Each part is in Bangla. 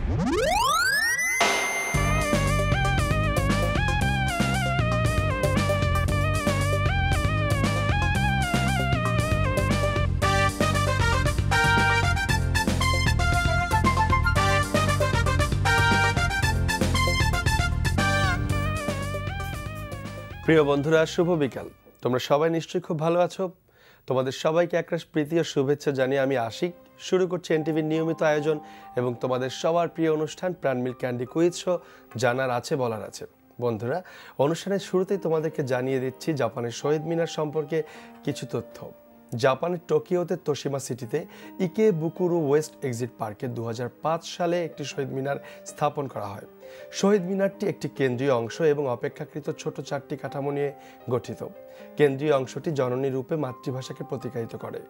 প্রিয় বন্ধুরা, শুভ বিকাল। তোমরা সবাই নিশ্চয়ই খুব ভালো আছো। তোমাদের সবাইকে একরাশ প্রীতি ও শুভেচ্ছা জানিয়ে আমি আশিক শুরু করছি এনটিভির নিয়মিত আয়োজন এবং তোমাদের সবার প্রিয় অনুষ্ঠান প্রাণ মিল্ক ক্যান্ডি কুইজ শো, জানার আছে বলার আছে। বন্ধুরা, অনুষ্ঠানের শুরুতেই তোমাদেরকে জানিয়ে দিচ্ছি জাপানের শহীদ মিনার সম্পর্কে কিছু তথ্য। জাপানের টোকিওতে তোশিমা সিটিতে ইকেবুকুরু ওয়েস্ট এক্সিট পার্কে 2005 সালে একটি শহীদ মিনার স্থাপন করা হয়। শহীদ মিনারটি একটি কেন্দ্রীয় অংশ এবং অপেক্ষাকৃত ছোট 4টি কাঠামো নিয়ে গঠিত। কেন্দ্রীয় অংশটি জননী রূপে মাতৃভাষাকে প্রতিনিধিত্ব করে।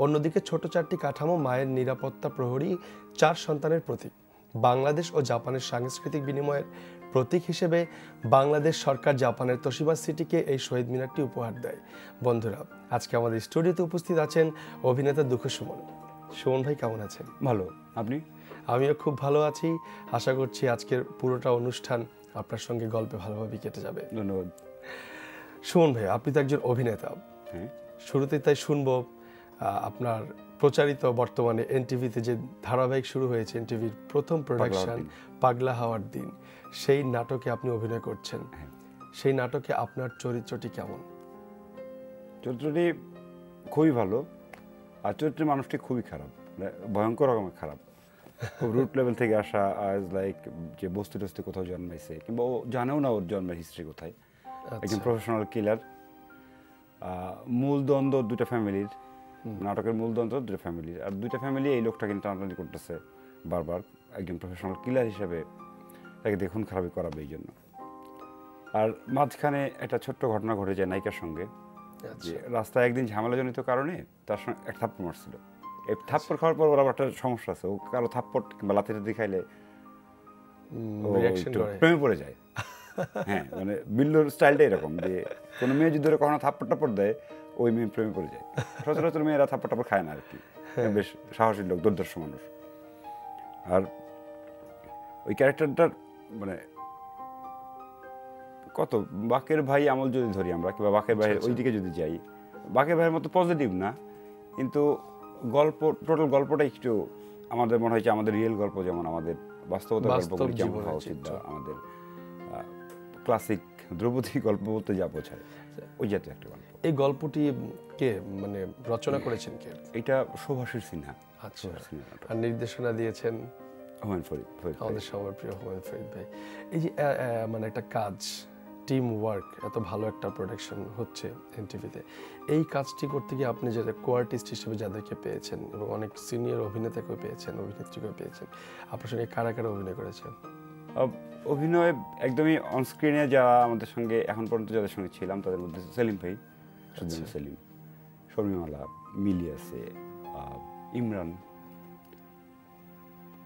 অন্যদিকে ছোট 4টি কাঠামো মায়ের নিরাপত্তা প্রহরী 4 সন্তানের প্রতীক। বাংলাদেশ ও জাপানের সাংস্কৃতিক বিনিময়ের প্রতীক হিসেবে বাংলাদেশ সরকার জাপানের তোশিমা সিটিকে এই শহীদ মিনারটি উপহার দেয়। বন্ধুরা, আজকে আমাদের স্টুডিওতে উপস্থিত আছেন অভিনেতা দুঃখ সুমন। সুমন ভাই, কেমন আছেন? ভালো, আপনি? আমিও খুব ভালো আছি। আশা করছি আজকের পুরোটা অনুষ্ঠান আপনার সঙ্গে গল্পে ভালোভাবে কেটে যাবে। ধন্যবাদ। সুমন ভাই, আপনি তো একজন অভিনেতা। শুরুতেই তাই শুনবো আপনার প্রচারিত বর্তমানে এনটিভিতে যে ধারাবাহিক শুরু হয়েছে, এনটিভির প্রথম প্রোডাকশন পাগলা হাওয়ার দিন, সেই নাটকে আপনি অভিনয় করছেন। সেই নাটকে আপনার চরিত্রটি কেমন? চরিত্রটি খুবই ভালো, আর চরিত্রের মানুষটি খুবই খারাপ, ভয়ঙ্কর রকমের খারাপ। খুব রুট লেভেল থেকে আসা, আজ লাইক যে বস্তি টস্তি কোথাও জন্মাইছে, কিংবা ও জানেও না ওর জন্মের হিস্ট্রি কোথায়। একজন প্রফেশনাল কিলার। মূল দ্বন্দ্ব দুটা ফ্যামিলির, নাটকের মূল দ্বন্দ্ব দুটো ফ্যামিলির, আর দুইটা ফ্যামিলি এই লোকটাকে টানাটানি করতেছে বারবার। একজন প্রফেশনাল কিলার হিসেবে তাকে দেখুন খারাপই করাবে এই জন্য। আর মাঝখানে একটা ছোট্ট ঘটনা ঘটে যায় নায়িকার সঙ্গে, যে রাস্তায় একদিন ঝামেলাজনিত কারণে তার সঙ্গে এক থাপ্পড় মারছিল। এই থাপ্পড় খাওয়ার পর ওর আবার একটা সমস্যা আছে, ও কারো থাপ্পড় কিংবা লাথি টাথি খাইলে প্রেমে পড়ে যায়। হ্যাঁ, মানে বিল্লুর স্টাইলটা এরকম, যে কোনো মেয়ে যদি ধরে কখনো থাপ্পড় টাপ্পড় দেয়, ওই মেয়ে প্রেমে পড়ে যায়। সচরাচর মেয়েরা থাপ্পড় টাপ্পড় খায় না আর কি, বেশ সাহসী লোক, দুর্দর্শ মানুষ। আর ওই ক্যারেক্টারটার মানে কত বাকের ভাই আমল যদি ধরি আমরা, কিংবা বাকের ভাইয়ের ওই দিকে যদি যাই, বাকের ভাইয়ের মতো পজিটিভ না, কিন্তু গল্প, টোটাল গল্পটা একটু আমাদের মনে হয়েছে আমাদের রিয়েল গল্প, যেমন আমাদের বাস্তবতার গল্পগুলি যেমন হওয়া উচিত, আমাদের ক্লাসিক দ্রৌপদী গল্প বলতে যা বোঝায়, ওই জাতীয় একটা গল্প। এই গল্পটি কে মানে রচনা করেছেন কে? এটা সুভাষির সিনহা। আচ্ছা, আর নির্দেশনা দিয়েছেন হুমায়ুন ফরিদ, আমাদের সবার প্রিয় হুমায়ুন ফরিদ ভাই। এই যে মানে একটা কাজ, টিম ওয়ার্ক, এত ভালো একটা প্রোডাকশন হচ্ছে এনটিভিতে, এই কাজটি করতে গিয়ে আপনি যে কো-আর্টিস্ট হিসেবে যাদেরকে পেয়েছেন এবং অনেক সিনিয়র অভিনেতাকেও পেয়েছেন, অভিনেত্রীকেও পেয়েছেন, আপনার সঙ্গে কারা কারা অভিনয় করেছেন? অভিনয় একদমই অনস্ক্রিনে যারা আমাদের সঙ্গে এখন পর্যন্ত যাদের সঙ্গে ছিলাম, তাদের মধ্যে সেলিম ভাই, সেলিম, শর্মিমালা, মিলি আছে, ইমরান।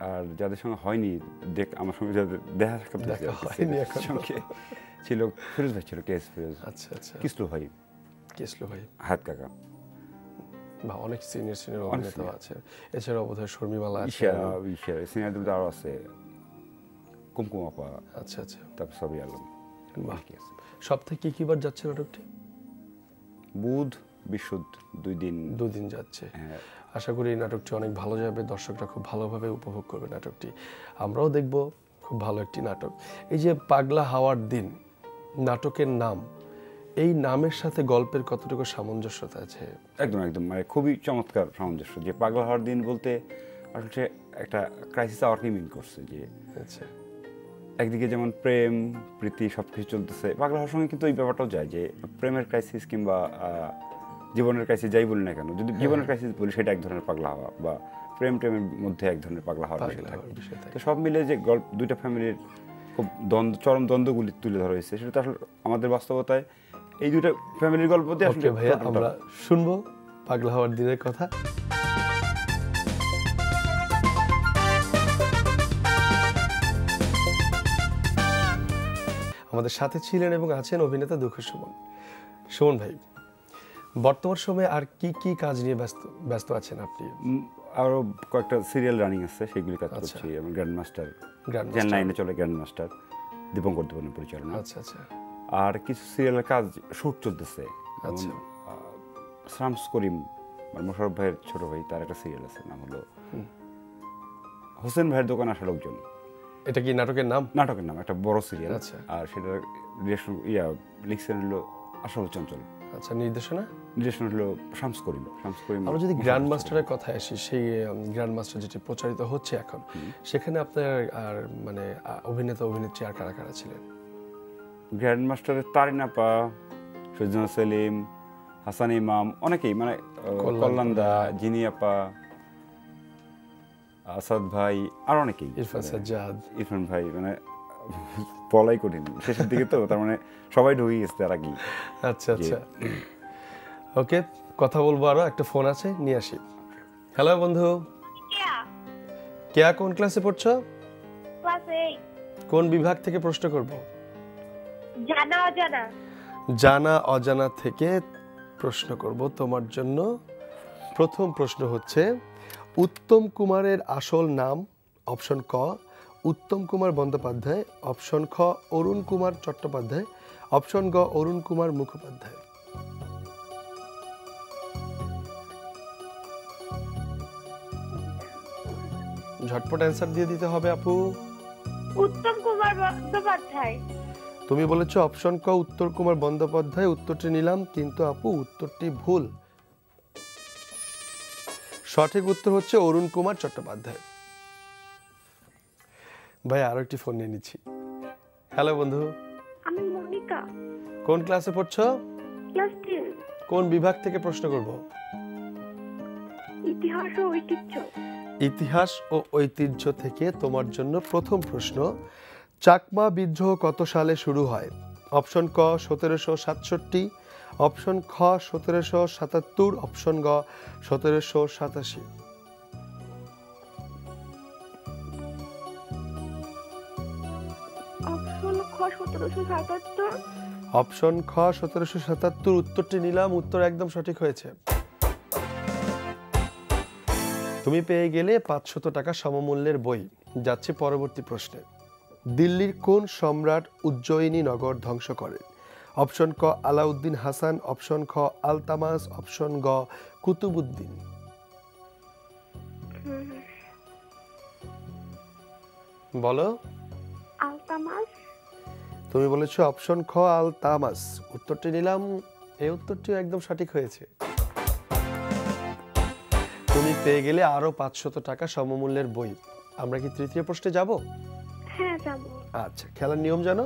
আর যাদের সঙ্গে হয়নি, আমার সঙ্গে যাদের দেখা হয়নি সঙ্গে ছিল, ফিরোজ ভাই ছিল, কেএস ফিরোজ। আচ্ছা আচ্ছা, কিসলু ভাই, হায়াত কাকা, বা অনেক সিনিয়র অভিনেতা আছে। এছাড়াও বোধহয় শর্মিমালা আছে, সিনিয়র দেবতা আরও আছে, কুমকুম আপা। আচ্ছা আচ্ছা, তারপর সবই আলম। সপ্তাহে কি বার যাচ্ছে নাটকটি? বুধ বৃহস্পতি, দুই দিন যাচ্ছে। আশা করি এই নাটকটি অনেক ভালো যাবে, দর্শকরা খুব ভালোভাবে উপভোগ করবে নাটকটি, আমরাও দেখব। খুব ভালো একটি নাটক। এই যে পাগলা হাওয়ার দিন নাটকের নাম, এই নামের সাথে গল্পের কতটুকু সামঞ্জস্যতা আছে? একদম একদম, মানে খুবই চমৎকার সামঞ্জস্য। যে পাগলা হাওয়ার দিন বলতে আসলে একটা ক্রাইসিস আওয়ারকে মিন করছে, যে আচ্ছা একদিকে যেমন প্রেম প্রীতি সব কিছু চলতেছে, পাগলা হওয়ার সঙ্গে কিন্তু এই ব্যাপারটাও যায়, যে প্রেমের ক্রাইসিস কিংবা জীবনের ক্রাইসিস যাই বলি না কেন, যদি জীবনের ক্রাইসিস বলি সেটা এক ধরনের পাগলা হওয়া, বা প্রেমের মধ্যে এক ধরনের পাগলা হওয়ার বিষয় থাকে। তো সব মিলে যে দুইটা ফ্যামিলির খুব চরম দ্বন্দ্বগুলি তুলে ধরা হয়েছে, সেটা তো আসলে আমাদের বাস্তবতায় এই দুইটা ফ্যামিলির গল্প দিয়ে আসলে ভাইয়া আমরা শুনবো পাগলা হওয়ার দিনের কথা। আমাদের সাথে ছিলেন এবং আছেন অভিনেতা দুঃখ সুমন। সুমন ভাই, বর্তমান সময়ে আর কি কি কাজ নিয়ে ব্যস্ত আছেন আপনি? আরও কয়েকটা সিরিয়াল রানিং আছে, সেগুলি কাজ করছি। আমি গ্র্যান্ড মাস্টার, চ্যানেল 9-এ চলে গ্র্যান্ড মাস্টার, দীপঙ্কর দেবনের পরিচালনা। আচ্ছা আচ্ছা। আর কিছু সিরিয়ালের কাজ শুট চলতেছে। আচ্ছা। শামস করিম, মানে মোশাররফ ভাইয়ের ছোট ভাই, তার একটা সিরিয়াল আছে, নাম হলো হোসেন ভাইয়ের দোকান আসা লোকজন। এটা কি নাটকের নাম? নাটকের নাম, একটা বড় সিরিয়াল। আচ্ছা। আর সেটা ডিরেকশন লিখছেন হলো আশরাফ চঞ্চল। আচ্ছা, নির্দেশনা হলো শামস করিম। আমরা যদি গ্র্যান্ড মাস্টারের কথায় আসি, সেই গ্র্যান্ড মাস্টার যেটি প্রচারিত হচ্ছে এখন, সেখানে আপনার আর মানে অভিনেতা অভিনেত্রী আর কারা কারা ছিলেন? গ্র্যান্ড মাস্টারের তারিন আপা, সৈয়দ সেলিম, হাসান ইমাম, অনেকেই, মানে কল্যাণদা, জিনি আপা, আসাদ ভাই, আর অনেকেই, ইরফান ভাই, মানে বলাই কঠিন শেষের দিকে তো, তার মানে সবাই ঢুকে গেছে তার আগেই। আচ্ছা আচ্ছা, ওকে, কথা বলবো, আরো একটা ফোন আছে, নিয়ে আসি। হ্যালো বন্ধু, কেয়া কোন ক্লাসে পড়ছো? ক্লাস 8। কোন বিভাগ থেকে প্রশ্ন করব? জানা অজানা। জানা অজানা থেকে প্রশ্ন করব তোমার জন্য। প্রথম প্রশ্ন হচ্ছে, উত্তম কুমারের আসল নাম? অপশন ক উত্তম কুমার বন্দ্যোপাধ্যায়, অপশন খ অরুণ কুমার চট্টোপাধ্যায়, অপশন গ অরুণ কুমার মুখোপাধ্যায়। ঝটপট অ্যান্সার দিয়ে দিতে হবে আপু। উত্তম কুমার বন্দ্যোপাধ্যায়। তুমি বলেছো অপশন ক উত্তম কুমার বন্দ্যোপাধ্যায়, উত্তরটি নিলাম, কিন্তু আপু উত্তরটি ভুল। সঠিক উত্তর হচ্ছে অরুণ কুমার চট্টোপাধ্যায়। ভাই আরো একটি ফোন নিয়ে নিচ্ছি। হ্যালো বন্ধু, আমি মনিকা। কোন ক্লাসে পড়ছো? ক্লাস 10। কোন বিভাগ থেকে প্রশ্ন করব? ইতিহাস ও ঐতিহ্য। ইতিহাস ও ঐতিহ্য থেকে তোমার জন্য প্রথম প্রশ্ন, চাকমা বিদ্রোহ কত সালে শুরু হয়? অপশন ক 1767, অপশন খ 1777, অপশন গ 1787। অপশন খ 1777। অপশন খ 1777, উত্তরটি নিলাম, উত্তর একদম সঠিক হয়েছে। তুমি পেয়ে গেলে 500 টাকা সমমূল্যের বই। যাচ্ছে পরবর্তী প্রশ্নে। দিল্লির কোন সম্রাট উজ্জয়িনী নগর ধ্বংস করেন? অপশন ক আলাউদ্দিন হাসান, অপশন খ আলতামাস, অপশন গ কুতুবুদ্দিন। বলো। আলতামাস। তুমি বলেছো অপশন খ আলতামাস, উত্তরটি নিলাম, এই উত্তরটিও একদম সঠিক হয়েছে। তুমি পেয়ে গেলে আরো 500 টাকা সমমূল্যের বই। আমরা কি তৃতীয় প্রশ্নে যাব? হ্যাঁ যাব। আচ্ছা, খেলার নিয়ম জানো?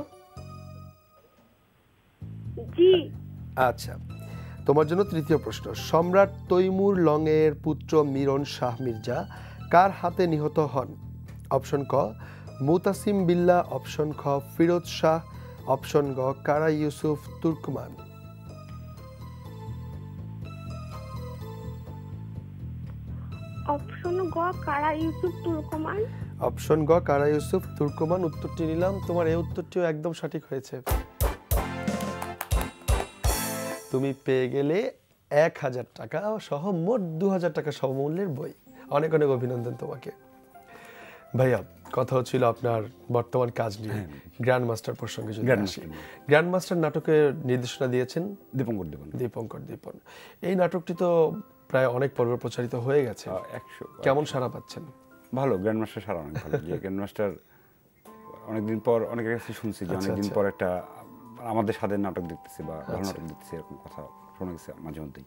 জি। আচ্ছা, তোমার জন্য তৃতীয় প্রশ্ন, সম্রাট তৈমুর লংয়ের পুত্র মিরন শাহ মির্জা কার হাতে নিহত হন? অপশন ক মুতাসিম বিল্লাহ, অপশন খ ফিরোজ শাহ, অপশন গ কারা ইউসুফ তুর্কমান। অপশন গ কারা ইউসুফ তুর্কমান। অপশন গ কারা ইউসুফ তুর্কমান, উত্তরটি নিলাম, তোমার এই উত্তরটিও একদম সঠিক হয়েছে। তুমি পেয়ে গেলে 1000 টাকা সহ মোট 2000 টাকা সমমূল্যের বই। অনেক অনেক অভিনন্দন তোমাকে। ভাইয়া, কথা হচ্ছিল আপনার বর্তমান কাজ নিয়ে, গ্র্যান্ড মাস্টার প্রসঙ্গে যদি আসি। গ্র্যান্ড মাস্টার নাটকের নির্দেশনা দিয়েছেন দীপঙ্কর দীপন। এই নাটকটি তো প্রায় অনেক পর্ব প্রচারিত হয়ে গেছে, 100। কেমন সাড়া পাচ্ছেন? ভালো, গ্র্যান্ড মাস্টার সারা অনেক ভালো। যে গ্র্যান্ড মাস্টার অনেকদিন পর অনেকের কাছে শুনছি যে অনেকদিন পর একটা আমাদের স্বাদের নাটক দেখতেছি বা ভালো নাটক দেখতেছি, এরকম কথা শোনা গেছে মাঝে মধ্যেই।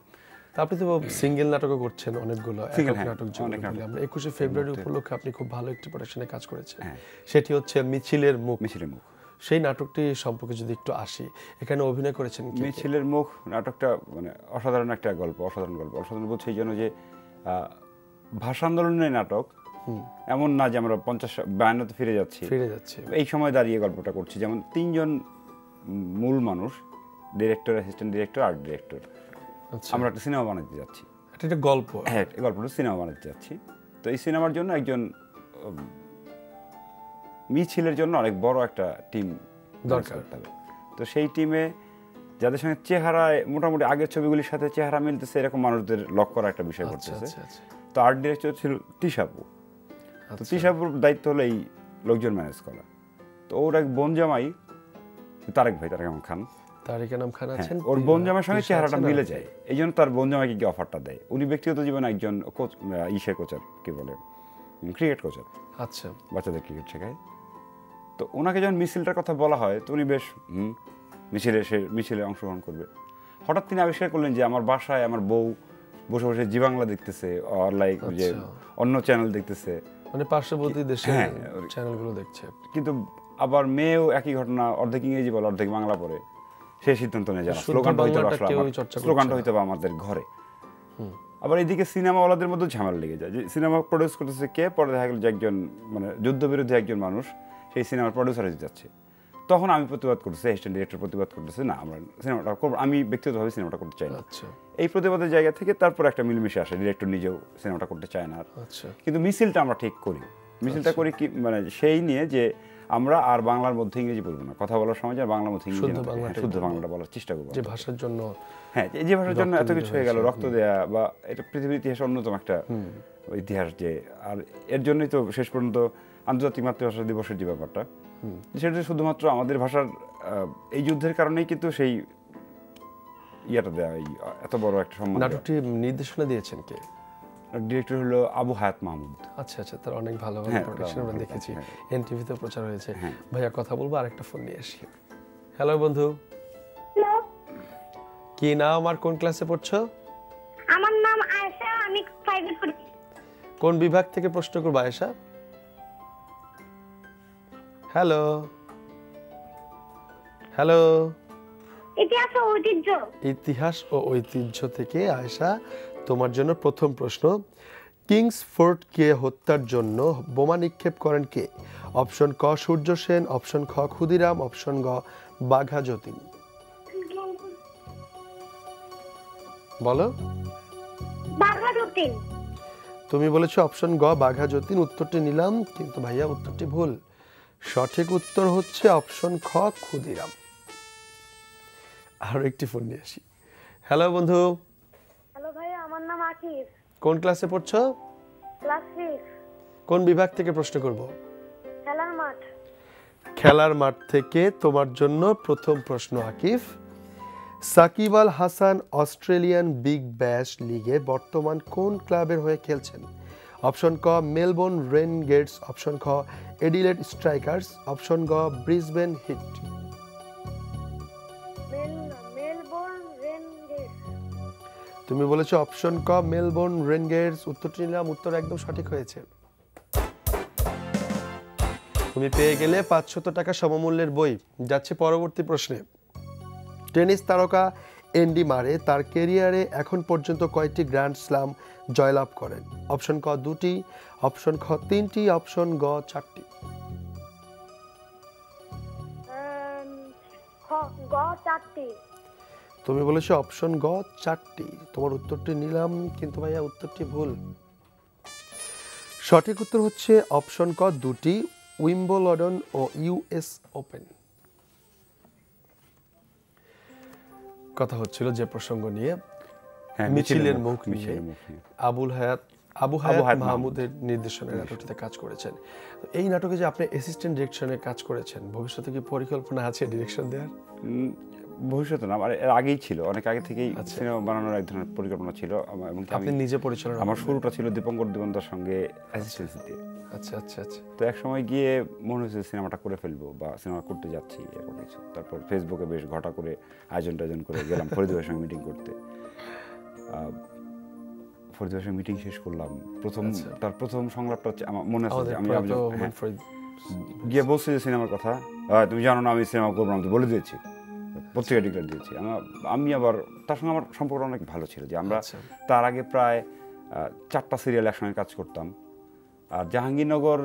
আপনি তো সিঙ্গেল নাটকও করছেন অনেকগুলো, একক নাটক। আমরা 21শে ফেব্রুয়ারি উপলক্ষে আপনি খুব ভালো একটি প্রোডাকশনে কাজ করেছেন, সেটি হচ্ছে মিছিলের মুখ। সেই নাটকটি সম্পর্কে যদি একটু আসি, এখানে অভিনয় করেছেন কে? মিছিলের মুখ নাটকটা মানে অসাধারণ একটা গল্প, অসাধারণ বলছে এই জন্য যে ভাষা আন্দোলনের নাটক, এমন না যে আমরা 50-52 ফিরে যাচ্ছি, এই সময় দাঁড়িয়ে গল্পটা করছি। যেমন 3 জন মূল মানুষ, director, assistant director, art director, আমরা একটা সিনেমা বানাতে যাচ্ছি। এটা গল্প, হ্যাঁ, এই গল্পটা সিনেমা বানাতে যাচ্ছি। তো এই সিনেমার জন্য একজন মিছিলের জন্য অনেক বড় একটা টিম দরকার। তো সেই টিমে যাদের সঙ্গে চেহারায় মোটামুটি আগের ছবিগুলির সাথে চেহারা মিলতেছে, এরকম মানুষদের লক করা একটা বিষয় করতেছে। তো আর্ট ডিরেক্টর ছিল তিশাপু। তো আচ্ছা। তিশাপুর দায়িত্ব হলো এই লোকজন ম্যানেজ করা। তো ওর এক বোন জামাই তারেক আহমদ খান, তারিক আনাম খান হ্যাঁ, আছেন, ওর বোন জামাইয়ের সঙ্গে তিশা চেহারাটা আছেন, মিলে আর- যায়, এই জন্য তার বোন জামাইকে গিয়ে অফারটা দেয়। উনি ব্যক্তিগত জীবনে একজন ইসের কোচার, কি বলে, ক্রিকেট কোচার, আচ্ছা বাচ্চাদের ক্রিকেট শেখায়। তো ওনাকে যখন মিছিলটার কথা বলা হয় তো উনি বেশ মিছিলে অংশগ্রহণ করবে। হঠাৎ তিনি আবিষ্কার করলেন যে আমার বাসায় আমার বউ বসে বসে জি বাংলা দেখতেছে, আর লাইক যে আচ্ছা। অন্য চ্যানেল দেখতেছে, মানে পার্শ্ববর্তী দেশের হ্যাঁ, চ্যানেলগুলো দেখছে। কিন্তু আবার মেয়েও একই ঘটনা, অর্ধেক ইংরেজি বলে অর্ধেক বাংলা পড়ে। সেই সিদ্ধান্ত নিয়ে যাওয়া, শুদ্ধ স্লোগানটা হইতে বাংলাটা কেউই চর্চা করছে স্লোগানটা না। হইতে হবে আমাদের ঘরে। আবার এইদিকে সিনেমাওয়ালাদের মধ্যে ঝামেলা লেগে যায় যে সিনেমা প্রডিউস করতেছে কে, পরে দেখা গেল যে একজন মানে যুদ্ধবিরোধী একজন মানুষ সেই সিনেমার প্রডিউসার হতে যাচ্ছে। তখন আমি প্রতিবাদ করতেছি, অ্যাসিস্ট্যান্ট ডিরেক্টর প্রতিবাদ করতেছে, না আমরা সিনেমাটা করবো, আমি ব্যক্তিগতভাবে সিনেমাটা করতে চাই না। আচ্ছা এই প্রতিবাদের জায়গা থেকে তারপর একটা মিলমিশে আসে, ডিরেক্টর নিজেও সিনেমাটা করতে চায় না আর। আচ্ছা কিন্তু মিছিলটা আমরা ঠিক করি, মিছিলটা করি কি মানে সেই নিয়ে যে আমরা আর বাংলার মধ্যে ইংরেজি বলবো না, কথা বলার সময় আর বাংলার মধ্যে ইংরেজি শুদ্ধ না থাকে, বাংলাটাই শুদ্ধ বাংলাটা বলার চেষ্টা করবো। যে ভাষার জন্য হ্যাঁ, যে ভাষার জন্য রক্ত এত দিতে কিছু হয়ে গেল, হয়েছে, রক্ত দেয়া, বা এটা পৃথিবীর ইতিহাসে অন্যতম একটা ইতিহাস যে, আর এর জন্যই তো শেষ পর্যন্ত আন্তর্জাতিক মাতৃভাষা দিবসের যে ব্যাপারটা, সেটা শুধুমাত্র আমাদের ভাষার এই যুদ্ধের কারণেই কিন্তু সেই ইয়েটা দেওয়া, এত বড় একটা সম্মান। নাটকটি নির্দেশনা দিয়েছেন কে? ডিরেক্টর হলো আবু হায়াত মাহমুদ। আচ্ছা আচ্ছা, তার অনেক ভালো ভালো হ্যাঁ, প্রোডাকশন আমরা ভালো, দেখেছি, হ্যাঁ। এনটিভিতে প্রচার হয়েছে। হ্যাঁ। ভাইয়া কথা বলবো, আরেকটা ফোন নিয়ে আসি। হ্যালো বন্ধু, হ্যালো, কি নাম আর কোন ক্লাসে পড়ছো? আমার নাম আয়েশা, আমি 5 এ পড়ি। কোন বিভাগ থেকে প্রশ্ন করবো আয়েশা? হ্যালো হ্যালো, ইতিহাস ও ঐতিহ্য। ইতিহাস ও ঐতিহ্য থেকে আয়েশা, তোমার জন্য প্রথম প্রশ্ন। কিংসফোর্ড কে হত্যার জন্য বোমা নিক্ষেপ করেন কে? অপশন ক সূর্য সেন, অপশন খ ক্ষুদিরাম, অপশন গ বাঘা যতীন। বলো। বাঘাযতীন। তুমি বলেছো অপশন গ বাঘা যতীন, উত্তরটি নিলাম, কিন্তু ভাইয়া উত্তরটি ভুল। সঠিক উত্তর হচ্ছে অপশন খ ক্ষুদিরাম। আরো একটি ফোন নিয়ে আসি। হ্যালো বন্ধু, হ্যালো ভাইয়া, আমার নাম আকিব, কোন ক্লাসে পড়ছো? ক্লাস 6, কোন বিভাগ থেকে প্রশ্ন করব? খেলার মাঠ। খেলার মাঠ থেকে তোমার জন্য প্রথম প্রশ্ন Akif. Shakib Al Hasan Australian Big Bash লিগে বর্তমান কোন ক্লাবের হয়ে খেলছেন? অপশন ক মেলবোর্ন রেনগেটস, অপশন খ এডিলেড স্ট্রাইকার্স, অপশন গ ব্রিসবেন হিট। মেলবোর্ন রেনগেটস। তুমি বলেছো অপশন ক মেলবোর্ন রেনগেটস, উত্তরটি নিলাম, উত্তর একদম সঠিক হয়েছে। তুমি পেয়ে গেলে 500 টাকা সমমূল্যের বই। যাচ্ছে পরবর্তী প্রশ্নে। টেনিস তারকা এন্ডি মারে তার ক্যারিয়ারে এখন পর্যন্ত কয়টি গ্র্যান্ড স্লাম জয়লাভ করেন? অপশন ক 2টি, অপশন খ 3টি, অপশন গ 4টি। গ 4টি। তুমি বলেছো অপশন গ 4টি, তোমার উত্তরটি নিলাম, কিন্তু ভাইয়া উত্তরটি ভুল। সঠিক উত্তর হচ্ছে অপশন ক 2টি, উইম্বলডন ও ইউএস ওপেন। কথা হচ্ছিল যে প্রসঙ্গ নিয়ে, হ্যাঁ, মিছিলের মুখ নিয়ে মিছিলের মুখ নিয়ে। আবু হায়াত হায়াত মাহমুদের নির্দেশনায় নাটকটিতে কাজ করেছেন। তো এই নাটকে যে আপনি অ্যাসিস্ট্যান্ট ডিরেকশনে কাজ করেছেন, ভবিষ্যতে কি পরিকল্পনা আছে ডিরেকশন দেওয়ার? ভবিষ্যতে না, আমার এর আগেই ছিল, অনেক আগে থেকেই আচ্ছা। সিনেমা বানানোর এক ধরনের পরিকল্পনা ছিল, এবং কি আপনি আমি নিজে পরিচালনা আমার করবেন? শুরুটা ছিল দীপঙ্কর দিগন্তার সঙ্গে অ্যাসিস্ট্যান্সি দিয়ে। আচ্ছা আচ্ছা আচ্ছা। তো এক সময় গিয়ে মনে হয়েছে সিনেমাটা করে ফেলবো বা সিনেমা করতে যাচ্ছি এরকম কিছু। তারপর ফেসবুকে বেশ ঘটা করে আয়োজন করে গেলাম ফরিদ ভাইয়ের সঙ্গে মিটিং করতে। ফরিদ ভাইয়ের সঙ্গে মিটিং শেষ করলাম, আচ্ছা। তার প্রথম সংলাপটা হচ্ছে আমার মনে আছে আমাদের যে আমি প্রয়াত হ্যাঁ, ফরিদ গিয়ে বলছি যে সিনেমার কথা, তুমি জানো না আমি সিনেমা করবো না, আমি তো বলে দিয়েছি, পত্রিকা ডিক্লেয়ার দিয়েছি। আমি আবার তার সঙ্গে আমার সম্পর্ক অনেক ভালো ছিল, যে আমরা আচ্ছা। তার আগে প্রায় 4টা সিরিয়াল একসঙ্গে কাজ করতাম। আর জাহাঙ্গীরনগর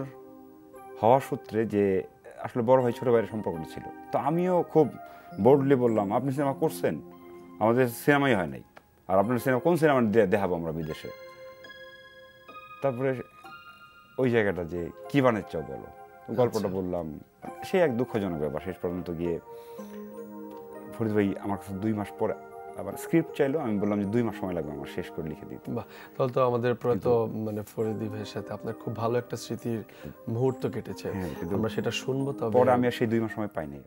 হওয়ার সূত্রে যে আসলে বড় ভাই ছোট ভাইয়ের সম্পর্কটা ছিল, তো আমিও খুব বোল্ডলি বললাম, আপনি সিনেমা করছেন, আমাদের সিনেমাই হয় নাই, আর আপনার সিনেমা কোন সিনেমা দেখাবো আমরা বিদেশে? তারপরে ওই জায়গাটা যে কি বানাচ্ছ বলো, গল্পটা বললাম, সে এক দুঃখজনক ব্যাপার। শেষ পর্যন্ত গিয়ে ফরিদ ভাই আমার কাছে 2 মাস পরে আবার স্ক্রিপ্ট চাইলো, আমি বললাম যে 2 মাস সময় লাগবে আমার শেষ করে লিখে দিতে। বাহ, তাহলে তো আমাদের প্রয়াত মানে ফরিদী ভাইয়ের সাথে আপনার খুব ভালো একটা স্মৃতির মুহূর্ত কেটেছে। হ্যাঁ, কিন্তু আমরা সেটা শুনবো। তবে পরে আমি আর সেই 2 মাস সময় পাইনি।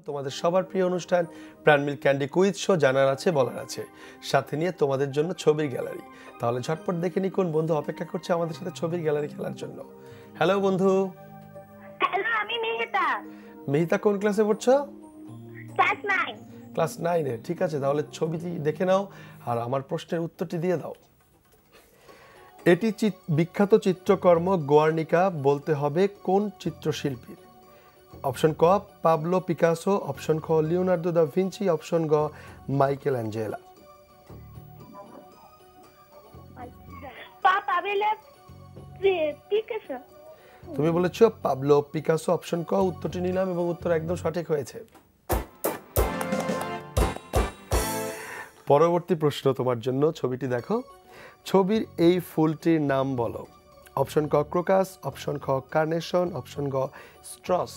তোমাদের সবার প্রিয় অনুষ্ঠান প্রাণমিল ক্যান্ডি কুইজ শো, জানার আছে বলার আছে, সাথে নিয়ে তোমাদের জন্য ছবির গ্যালারি। তাহলে ঝটপট দেখে নি কোন বন্ধু অপেক্ষা করছে আমাদের সাথে ছবির গ্যালারি খেলার জন্য। হ্যালো বন্ধু। হ্যালো, আমি মেহতা, মিহিতা কোন ক্লাসে পড়ছো? ক্লাস 9। ক্লাস 9-এ। ঠিক আছে, তাহলে ছবিটি দেখে নাও আর আমার প্রশ্নের উত্তরটি দিয়ে দাও। এটি বিখ্যাত চিত্রকর্ম গোয়ার্নিকা বলতে হবে কোন চিত্রশিল্পীর? অপশন ক পাবলো পিকাসো, অপশন খ লিওনার্দো দা ভিঞ্চি, অপশন গ মাইকেল অ্যাঞ্জেলা। পাবেলে পিকাসো। তুমি বলেছো পাবলো পিকাসো, অপশন ক। উত্তরটি নিলাম এবং উত্তর একদম সঠিক হয়েছে। পরবর্তী প্রশ্ন তোমার জন্য, ছবিটি দেখো। ছবির এই ফুলটির নাম বলো। অপশন ক ক্রোকাস, অপশন খ কার্নেশন, অপশন গ স্ট্রস।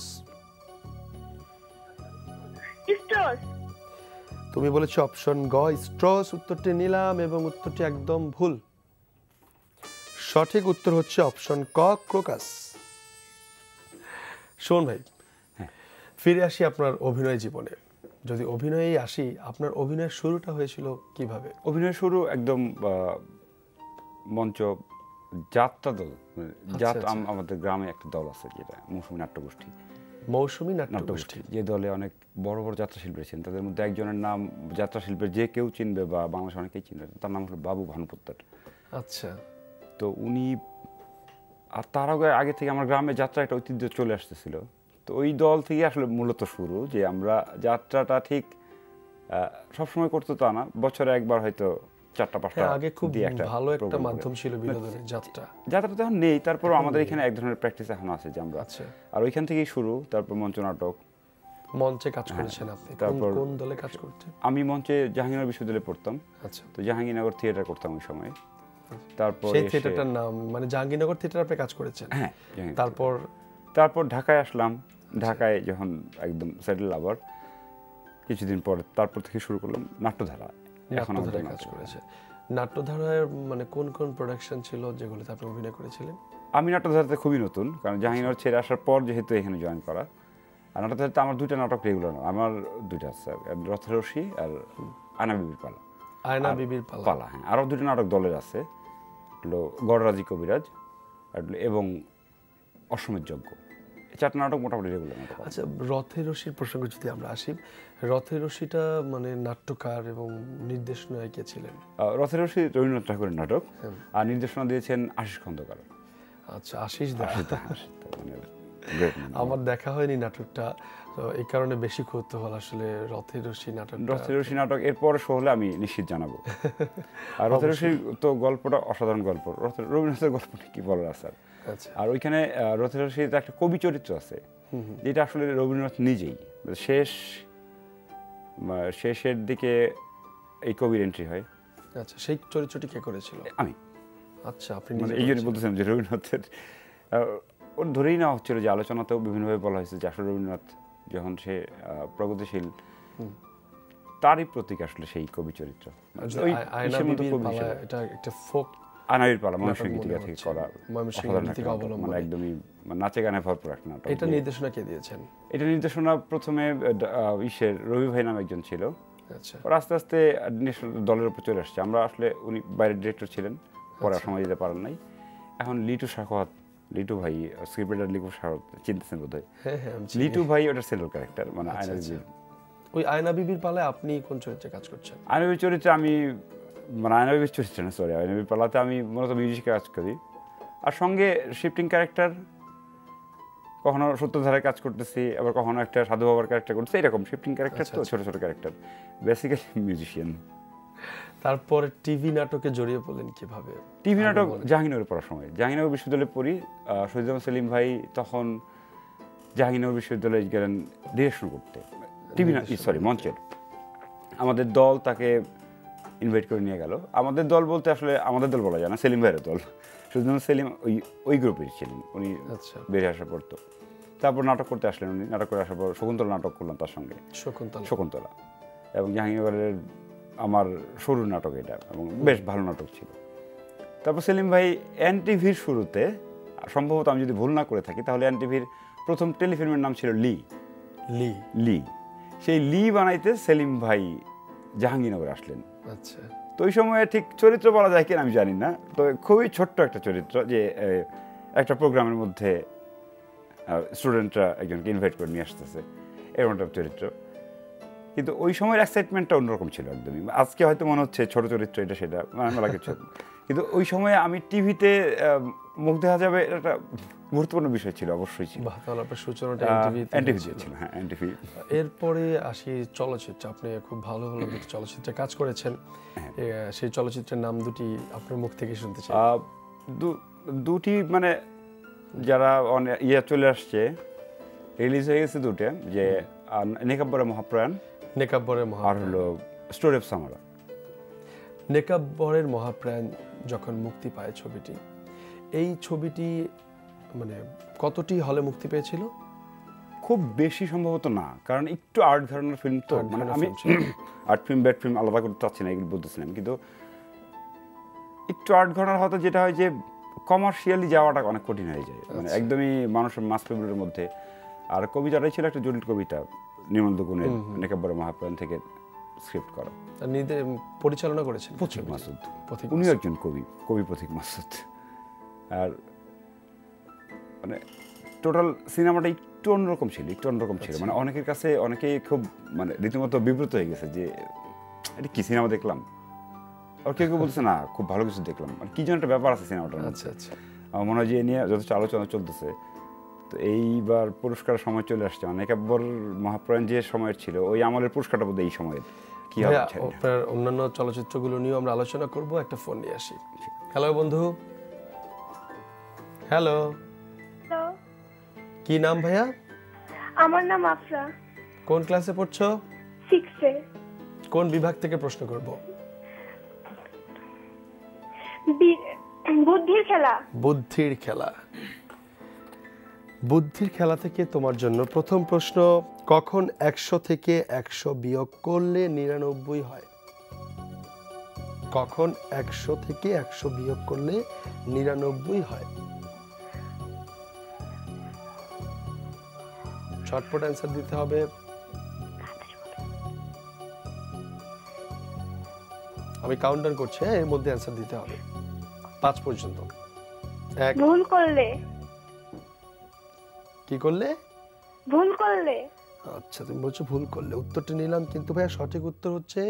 স্ট্রস। তুমি বলেছো অপশন গ স্ট্রস। উত্তরটি নিলাম এবং উত্তরটি একদম ভুল। সঠিক উত্তর হচ্ছে অপশন ক ক্রোকাস। শোন ভাই, ফিরে আসি আপনার অভিনয় জীবনে। যদি অভিনয়েই আসি, আপনার অভিনয়ের শুরুটা হয়েছিল কিভাবে? অভিনয় শুরু একদম মঞ্চ যাত্রা দল, আমাদের গ্রামে একটা দল আছে যেটা মৌসুমী নাট্যগোষ্ঠী। মৌসুমী নাট্যগোষ্ঠী, যে দলে অনেক বড় বড় যাত্রা শিল্পী ছিলেন। তাদের মধ্যে একজনের নাম যাত্রা শিল্পের যে কেউ চিনবে বা বাংলাদেশ অনেকেই চিনবে, তার নাম হলো বাবু ভানুপ্রত্যার। আচ্ছা। তো উনি, আর তার আগে থেকে আমার গ্রামে যাত্রা একটা ঐতিহ্য চলে আসতেছিল। তো ওই দল থেকে আসলে মূলত শুরু, যে আমরা যাত্রাটা ঠিক সবসময় করতে তা না, বছরে একবার হয়তো 4-5টা আগে খুব দিয়ে একটা ভালো একটা program মাধ্যম করে। ছিল বিনোদনের যাত্রা। যাত্রা তো এখন নেই, তারপরও আমাদের এখানে এক ধরনের প্র্যাকটিস এখন আছে যে আমরা, আচ্ছা। আর ওইখান থেকেই শুরু। তারপর মঞ্চ নাটক, মঞ্চে কাজ করেছেন আপনি? তারপর কোন দলে কাজ করতেন? আমি মঞ্চে জাহাঙ্গীরনগর বিশ্ববিদ্যালয়ে পড়তাম। আচ্ছা। তো জাহাঙ্গীরনগর থিয়েটার করতাম ওই সময়। তারপর সেই থিয়েটারটার নাম মানে জাহাঙ্গীরনগর থিয়েটার আপনি কাজ করেছেন? হ্যাঁ। তারপর ঢাকায় আসলাম। ঢাকায় যখন একদম সেটেল, আবার কিছুদিন পর তারপর থেকে শুরু করলাম নাট্যধারা। এখন নাট্যধারায় কাজ করেছেন। নাট্যধারায় মানে কোন কোন প্রোডাকশন ছিল যেগুলোতে আপনি অভিনয় করেছিলেন? আমি নাট্যধারাতে খুবই নতুন, কারণ জাহাঙ্গীরনগর ছেড়ে আসার পর যেহেতু এখানে জয়েন করা। আর নাট্যধারাতে আমার 2টা নাটক রেগুলার, আমার 2টা আছে, রথরশি আর আয়না বিবির পালা। আয়না বিবির পালা, হ্যাঁ। আরও 2টা নাটক দলের আছে, হলো গড়রাজি কবিরাজ এবং অশ্বমেধ যজ্ঞ। এই 4টা নাটক মোটামুটি রেগুলার নাটক। আচ্ছা, রথের রশির প্রসঙ্গে যদি আমরা আসি, রথের রশিটা মানে নাট্যকার এবং নির্দেশনায় কে ছিলেন? রথের রশি রবীন্দ্রনাথ ঠাকুরের নাটক, আর নির্দেশনা দিয়েছেন আশিস খন্দকার। আচ্ছা, আশিস দা। মানে great man। আমার দেখা হয়নি নাটকটা, তো এই কারণে বেশি কৌতূহল আসলে রথের রশি নাটক। রথের রশি নাটক এরপরে শো হলে আমি নিশ্চিত জানাবো। আর রথের রশির তো গল্পটা অসাধারণ গল্প। রবীন্দ্রনাথের গল্পটা কি বলার আছে। আচ্ছা। আর ওইখানে রথের রশিতে একটা কবি চরিত্র আছে, যেটা আসলে রবীন্দ্রনাথ নিজেই শেষের দিকে এই কবির এন্ট্রি হয়। আচ্ছা, সেই চরিত্রটি কে করেছিল? আমি। আচ্ছা, আপনি মানে এই জন্য বলতেছিলাম যে রবীন্দ্রনাথের ওর ধরেই নেওয়া হচ্ছিল, যে আলোচনাতেও বিভিন্নভাবে বলা হয়েছে যে আসলে রবীন্দ্রনাথ যখন সে প্রগতিশীল, তারই প্রতীক আসলে সেই কবি চরিত্র। আয়না বিবির পালা, এটা একটা ফোক। আয়না বিবির পালা ময়মনসিংহ থেকে করা, ময়মনসিংহ থেকে অবলম্বন, মানে একদমই নাচে গানে ভরপুর একটা নাটক। এটা নির্দেশনা কে দিয়েছেন? এটা নির্দেশনা প্রথমে রবি ভাই নামে একজন ছিল। আচ্ছা। আস্তে আস্তে দলের উপর চলে আসছে। আমরা আসলে উনি বাইরের ডিরেক্টর ছিলেন, পরে সময় দিতে পারেন নাই। এখন লিটু শাখাওয়াত, লিটু ভাই স্ক্রিপ্ট লিটু শাখাওয়াত চিনতেছেন বোধহয়। হ্যাঁ, লিটু ভাই ওটা সেলর ক্যারেক্টার, মানে আয়না বিবির। ওই আয়না বিবির পালায় আপনি কোন চরিত্রে কাজ করছেন? আয়না বিবির চরিত্রে আমি, মানে আয়না বিবির চরিত্রে না, সরি, আয়না বিবির পালাতে আমি মূলত মিউজিকে কাজ করি, আর সঙ্গে শিফটিং ক্যারেক্টার, কখনো সত্যধারায় কাজ করতেছি, আবার কখনো একটা সাধু বাবার ক্যারেক্টার করতেছি, এরকম শিফটিং ক্যারেক্টার। তো ছোট ছোট ক্যারেক্টার, বেসিক্যালি মিউজিশিয়ান। তারপর টিভি নাটকে জড়িয়ে পড়লেন কিভাবে? টিভি নাটক জাহাঙ্গীরনগরে পড়ার সময়, জাহাঙ্গীরনগর বিশ্ববিদ্যালয়ে পড়ি। শহীদ সেলিম ভাই তখন জাহাঙ্গীরনগর বিশ্ববিদ্যালয়ে গেলেন ডিরেকশন করতে, টিভি মঞ্চের। আমাদের দল তাকে ইনভাইট করে নিয়ে গেল। আমাদের দল বলতে আসলে আমাদের দল বলা যায় না, সেলিম ভাইয়ের দল। শুধু সেলিম ওই গ্রুপের ছিলেন, উনি আচ্ছা বেরিয়ে আসা পড়তো। তারপর নাটক করতে আসলেন উনি, নাটক করে আসার পর শকুন্তলা নাটক করলাম তার সঙ্গে, শকুন্তলা এবং জাহাঙ্গীরনগরের আমার শুরুর নাটক এটা, এবং বেশ ভালো নাটক ছিল। তারপর সেলিম ভাই এনটিভির শুরুতে, সম্ভবত আমি যদি ভুল না করে থাকি তাহলে এনটিভির প্রথম টেলিফিল্মের নাম ছিল লি। লি সেই লি বানাইতে সেলিম ভাই জাহাঙ্গীরনগরে আসলেন। আচ্ছা, তো ওই সময়ে ঠিক চরিত্র বলা যায় কিনা আমি জানি না, তো খুবই ছোট্ট একটা চরিত্র, যে একটা প্রোগ্রামের মধ্যে স্টুডেন্টরা একজনকে ইনভাইট করে নিয়ে আসতেছে, এরকম একটা চরিত্র। কিন্তু ওই সময়ের এক্সাইটমেন্টটা অন্যরকম ছিল একদমই। আজকে হয়তো মনে হচ্ছে ছোট চরিত্র এটা সেটা, মেলা কিছু, কিন্তু ওই সময়ে আমি টিভিতে মুখ দেখা যাবে একটা গুরুত্বপূর্ণ বিষয় ছিল, অবশ্যই ছিল। সূচনাটা এনটিভি ছিল, হ্যাঁ এনটিভি। এরপরে আসি চলচ্চিত্র, আপনি খুব ভালো ভালো দুটি চলচ্চিত্রে কাজ করেছেন, সেই চলচ্চিত্রের নাম দুটি আপনার মুখ থেকে শুনতে চাই। দুটি মানে যারা চলে আসছে, রিলিজ হয়ে গেছে দুটো, যে নেকাব্বরে মহাপ্রয়াণ, আর হলো স্টোরি অফ সামারা। নেকাব্বরের মহাপ্রাণ যখন মুক্তি পায় ছবিটি, এই ছবিটি মানে কতটি হলে মুক্তি পেয়েছিল? খুব বেশি সম্ভবত না, কারণ একটু আর্ট ধরনের ফিল্ম তো, মানে আমি আর্ট ফিল্ম ব্যাড ফিল্ম আলাদা করতে চাচ্ছি না, এগুলো বলতেছিলাম, কিন্তু একটু আর্ট ঘটনার হয়তো যেটা হয় যে কমার্শিয়ালি যাওয়াটা অনেক কঠিন হয়ে যায়, মানে একদমই মানুষের মাস পিপুলের মধ্যে। আর কবিতাটাই ছিল একটা জটিল কবিতা, নির্মল গুণের নেকাব্বরে মহাপ্রাণ থেকে স্ক্রিপ্ট করা। নিজে পরিচালনা করেছেন পথিক মাসুদ, উনি একজন কবি পথিক মাসুদ। আর মানে টোটাল সিনেমাটা একটু অন্যরকম ছিল, মানে অনেকের কাছে অনেকেই খুব মানে রীতিমতো বিব্রত হয়ে গেছে যে এটা কি সিনেমা দেখলাম, আর কেউ বলছে না খুব ভালো কিছু দেখলাম, মানে কি যেন একটা ব্যাপার আছে সিনেমাটার। আচ্ছা আচ্ছা, আমার মনে হয় যে নিয়ে যথেষ্ট আলোচনা চলতেছে। তো এইবার পুরস্কারের সময় চলে আসছে, মানে নেকাব্বর মহাপ্রয়াণ যে সময়ের ছিল ওই আমলের পুরস্কারটা বোধহয় এই সময়ের। কি হবে আপনার অন্যান্য চলচ্চিত্রগুলো নিয়েও আমরা আলোচনা করব, একটা ফোন নিয়ে আসি। হ্যালো বন্ধু। হ্যালো, কি নাম ভাইয়া? আমার নাম আফরা। কোন ক্লাসে পড়ছো? 6 এ। কোন বিভাগ থেকে প্রশ্ন করব? বুদ্ধির খেলা। বুদ্ধির খেলা থেকে তোমার জন্য প্রথম প্রশ্ন, কখন 100 থেকে 100 বিয়োগ করলে 99 হয়? কখন 100 থেকে 100 বিয়োগ করলে 99 হয়? শর্টকাট অ্যান্সার দিতে হবে। আমি কাউন্টডাউন করছি, এর মধ্যে অ্যান্সার দিতে হবে 5 পর্যন্ত। ভুল করলে। কি করলে? ভুল করলে। আচ্ছা, তুমি বলছো ভুল করলে। উত্তরটা নিলাম, কিন্তু ভাইয়া সঠিক উত্তর হচ্ছে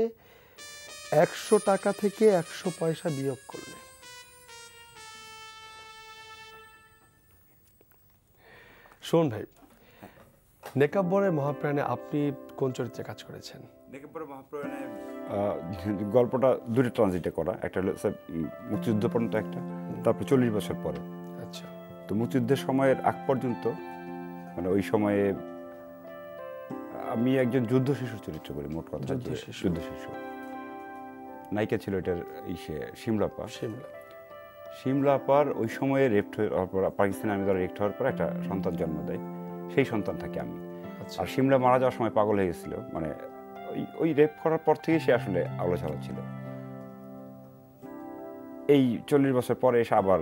100 টাকা থেকে 100 পয়সা বিয়োগ করলে। শোন ভাই, নেকাব্বরের মহাপ্রাণে আপনি কোন চরিত্রে কাজ করেছেন? নেকাব্বরের মহাপ্রয়াণে গল্পটা দুটো ট্রানজিটে করা, একটা হলো মুক্তিযুদ্ধ পর্যন্ত, একটা তারপর 40 বছর পরে। আচ্ছা, তো মুক্তিযুদ্ধের সময়ের আগ পর্যন্ত, মানে ওই সময়ে আমি একজন যুদ্ধ শিশুর চরিত্র করি, মোট কথা যুদ্ধ শিশু। নায়িকা ছিল এটার শিমলা আপার ওই সময়ে রেপ্ট হওয়ার পর, পাকিস্তানি আর্মি দ্বারা রেপ্ট হওয়ার পর একটা সন্তান জন্ম দেয়, সেই সন্তান থাকে আমি। আর শিমলা মারা যাওয়ার সময় পাগল হয়ে গেছিল, মানে ওই রেপ করার পর থেকে সে আসলে আলো ছিল। এই 40 বছর পরে এসে আবার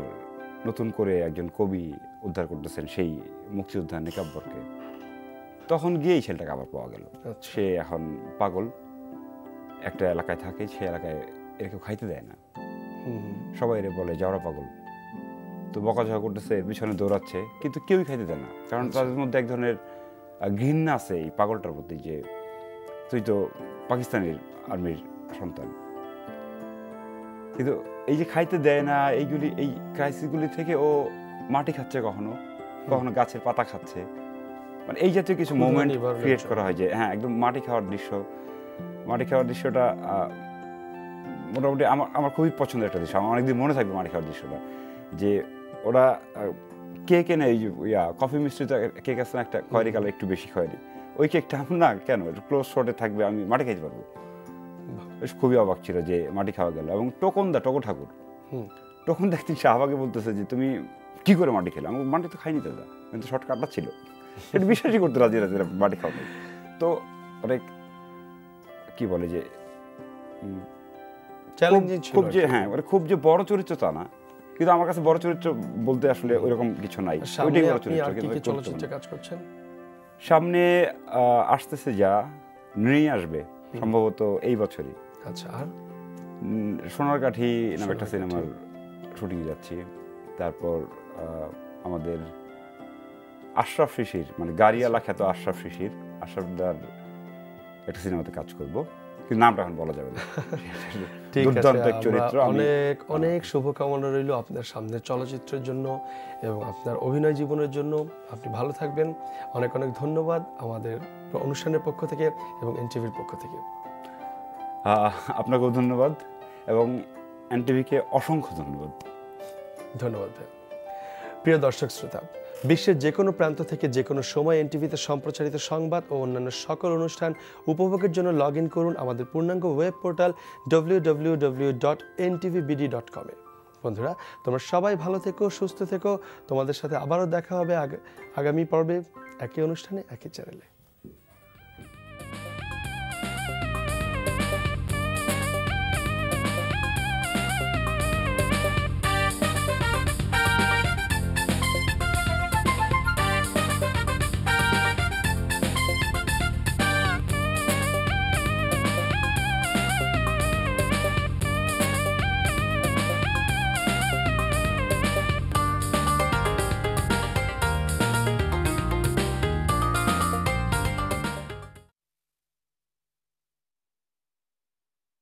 নতুন করে একজন কবি উদ্ধার করতেছেন সেই মুক্তিযোদ্ধা নেকাব্বরকে। তখন গিয়ে এই ছেলেটাকে আবার পাওয়া গেল। সে এখন পাগল, একটা এলাকায় থাকে, সে এলাকায় এর কেউ খাইতে দেয় না, সবাই এর বলে যাওয়া পাগল। তো বকাঝকা করতেছে, এর পিছনে দৌড়াচ্ছে, কিন্তু কেউই খাইতে দেয় না, কারণ তাদের মধ্যে এক ধরনের ঘৃণা আছে এই পাগলটার প্রতি, যে তুই তো পাকিস্তানের আর্মির সন্তান। কিন্তু এই যে খাইতে দেয় না, এই ক্রাইসিসগুলি থেকে ও মাটি খাচ্ছে, কখনো কখনো গাছের পাতা খাচ্ছে, মানে এই জাতীয় কিছু মোমেন্ট ক্রিয়েট করা হয়, যে হ্যাঁ একদম মাটি খাওয়ার দৃশ্যটা মোটামুটি আমার খুবই পছন্দের একটা দৃশ্য। আমার অনেকদিন মনে থাকবে মাটি খাওয়ার দৃশ্যটা, যে ওরা কেক এনে, এই যে কফি মিষ্টিতে কেক আছে না, একটা খয়েরি কালার, একটু বেশি খয়েরি, ওই কেকটা না কেন একটু ক্লোজ শটে থাকবে, আমি মাটি খাইতে পারবো। বেশ খুবই অবাক ছিল যে মাটি খাওয়া গেল। এবং টোকো ঠাকুর, তখন দেখতেন শাহবাগে বলতেছে যে তুমি কি করে মাটি খেলে, আমি মাটি তো খাইনি দাদা, কিন্তু শর্টকাটটা ছিল, এটা বিশ্বাসই করতে রাজি রাজি মাটি খাওয়া। তো অনেক কি বলে যে খুব যে হ্যাঁ খুব যে বড় চরিত্র তা না, কিন্তু আমার কাছে বড় চরিত্র বলতে আসলে ওইরকম কিছু নাই। ওইটাই বড় চরিত্র। কিন্তু চলচ্চিত্রে কাজ করছেন সামনে আসতেছে, যা নিয়ে আসবে সম্ভবত এই বছরই। আচ্ছা, আর সোনার কাঠি নামে একটা সিনেমার শুটিং যাচ্ছি। তারপর আমাদের আশরাফ শিশির, মানে গাড়িওয়ালা খ্যাত আশরাফ শিশির, আশরাফদার একটা সিনেমাতে কাজ করব, কিন্তু নামটা এখন বলা যাবে না। দুর্দান্ত এক চরিত্র। অনেক শুভকামনা রইল আপনার সামনের চলচ্চিত্রের জন্য এবং আপনার অভিনয় জীবনের জন্য। আপনি ভালো থাকবেন। অনেক অনেক ধন্যবাদ আমাদের অনুষ্ঠানের পক্ষ থেকে এবং এনটিভির পক্ষ থেকে। আপনাকেও ধন্যবাদ এবং এনটিভিকে অসংখ্য ধন্যবাদ। ধন্যবাদ ভাই। প্রিয় দর্শক শ্রোতা, বিশ্বের যে কোনো প্রান্ত থেকে যে কোনো সময় এনটিভিতে সম্প্রচারিত সংবাদ ও অন্যান্য সকল অনুষ্ঠান উপভোগের জন্য লগ ইন করুন আমাদের পূর্ণাঙ্গ ওয়েব পোর্টাল www.ntvbd.com এ। বন্ধুরা, তোমরা সবাই ভালো থেকো, সুস্থ থেকো। তোমাদের সাথে আবারও দেখা হবে আগামী পর্বে, একই অনুষ্ঠানে, একই চ্যানেলে।